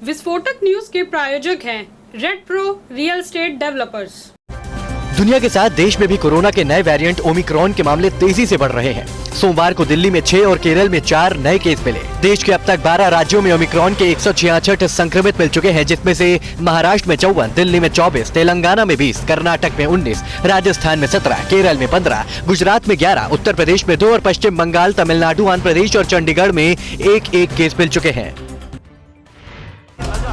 विस्फोटक न्यूज के प्रायोजक हैं red pro real estate developers. दुनिया के साथ देश में भी कोरोना के नए वेरिएंट ओमिक्रॉन के मामले तेजी से बढ़ रहे हैं। सोमवार को दिल्ली में 6 और केरल में 4 नए केस मिले। देश के अब तक 12 राज्यों में ओमिक्रॉन के 166 संक्रमित मिल चुके हैं, जिसमें से महाराष्ट्र में 54, दिल्ली में 24, तेलंगाना में 20, कर्नाटक में 19, राजस्थान में 17, केरल में 15, गुजरात में 11, उत्तर प्रदेश में 2 और पश्चिम बंगाल, तमिलनाडु, आंध्र प्रदेश और चंडीगढ़ में एक केस मिल चुके हैं।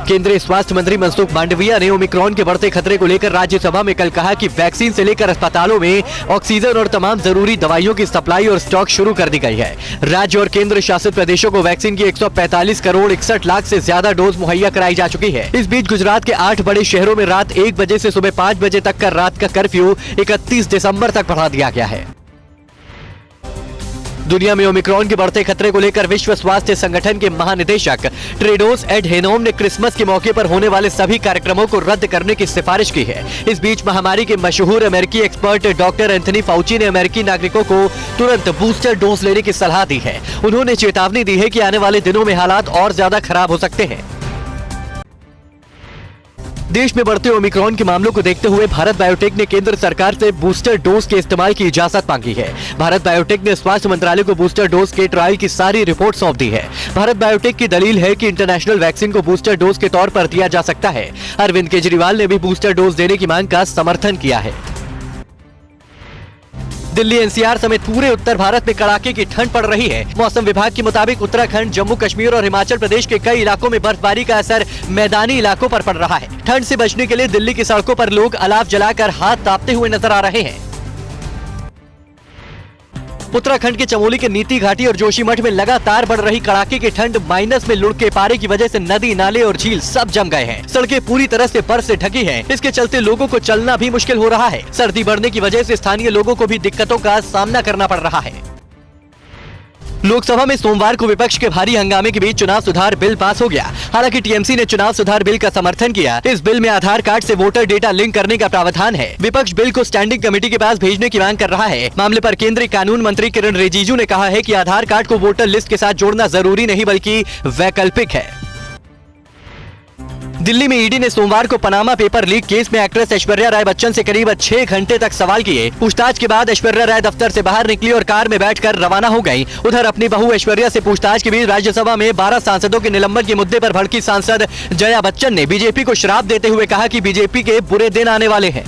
केंद्रीय स्वास्थ्य मंत्री मनसुख मांडविया ने ओमिक्रॉन के बढ़ते खतरे को लेकर राज्यसभा में कल कहा कि वैक्सीन से लेकर अस्पतालों में ऑक्सीजन और तमाम जरूरी दवाइयों की सप्लाई और स्टॉक शुरू कर दी गई है। राज्य और केंद्र शासित प्रदेशों को वैक्सीन की 145 करोड़ 61 लाख से ज्यादा डोज मुहैया कराई जा चुकी है। इस बीच गुजरात के 8 बड़े शहरों में रात 1 बजे से सुबह 5 बजे तक का रात का कर्फ्यू 31 दिसंबर तक बढ़ा दिया गया है। दुनिया में ओमिक्रॉन के बढ़ते खतरे को लेकर विश्व स्वास्थ्य संगठन के महानिदेशक टेड्रोस एडहेनोम ने क्रिसमस के मौके पर होने वाले सभी कार्यक्रमों को रद्द करने की सिफारिश की है। इस बीच महामारी के मशहूर अमेरिकी एक्सपर्ट डॉक्टर एंथनी फाउची ने अमेरिकी नागरिकों को तुरंत बूस्टर डोज लेने की सलाह दी है। उन्होंने चेतावनी दी है कि आने वाले दिनों में हालात और ज्यादा खराब हो सकते हैं। देश में बढ़ते ओमिक्रॉन के मामलों को देखते हुए भारत बायोटेक ने केंद्र सरकार से बूस्टर डोज के इस्तेमाल की इजाजत मांगी है। भारत बायोटेक ने स्वास्थ्य मंत्रालय को बूस्टर डोज के ट्रायल की सारी रिपोर्ट सौंप दी है। भारत बायोटेक की दलील है कि इंटरनेशनल वैक्सीन को बूस्टर डोज के तौर पर दिया जा सकता है। अरविंद केजरीवाल ने भी बूस्टर डोज देने की मांग का समर्थन किया है। दिल्ली एनसीआर समेत पूरे उत्तर भारत में कड़ाके की ठंड पड़ रही है। मौसम विभाग के मुताबिक उत्तराखंड, जम्मू कश्मीर और हिमाचल प्रदेश के कई इलाकों में बर्फबारी का असर मैदानी इलाकों पर पड़ रहा है। ठंड से बचने के लिए दिल्ली की सड़कों पर लोग अलाव जलाकर हाथ तापते हुए नजर आ रहे हैं। उत्तराखंड के चमोली के नीति घाटी और जोशीमठ में लगातार बढ़ रही कड़ाके की ठंड माइनस में लुढ़के पारे की वजह से नदी, नाले और झील सब जम गए हैं। सड़कें पूरी तरह से बर्फ से ढकी हैं। इसके चलते लोगों को चलना भी मुश्किल हो रहा है। सर्दी बढ़ने की वजह से स्थानीय लोगों को भी दिक्कतों का सामना करना पड़ रहा है। लोकसभा में सोमवार को विपक्ष के भारी हंगामे के बीच चुनाव सुधार बिल पास हो गया। हालांकि टीएमसी ने चुनाव सुधार बिल का समर्थन किया। इस बिल में आधार कार्ड से वोटर डेटा लिंक करने का प्रावधान है। विपक्ष बिल को स्टैंडिंग कमेटी के पास भेजने की मांग कर रहा है। मामले पर केंद्रीय कानून मंत्री किरण रिजिजू ने कहा है कि आधार कार्ड को वोटर लिस्ट के साथ जोड़ना जरूरी नहीं बल्कि वैकल्पिक है। दिल्ली में ईडी ने सोमवार को पनामा पेपर लीक केस में एक्ट्रेस ऐश्वर्या राय बच्चन से करीब 6 घंटे तक सवाल किए। पूछताछ के बाद ऐश्वर्या राय दफ्तर से बाहर निकली और कार में बैठकर रवाना हो गई। उधर अपनी बहू ऐश्वर्या से पूछताछ के बीच राज्यसभा में 12 सांसदों के निलंबन के मुद्दे पर भड़की सांसद जया बच्चन ने बीजेपी को श्राप देते हुए कहा कि बीजेपी के बुरे दिन आने वाले हैं।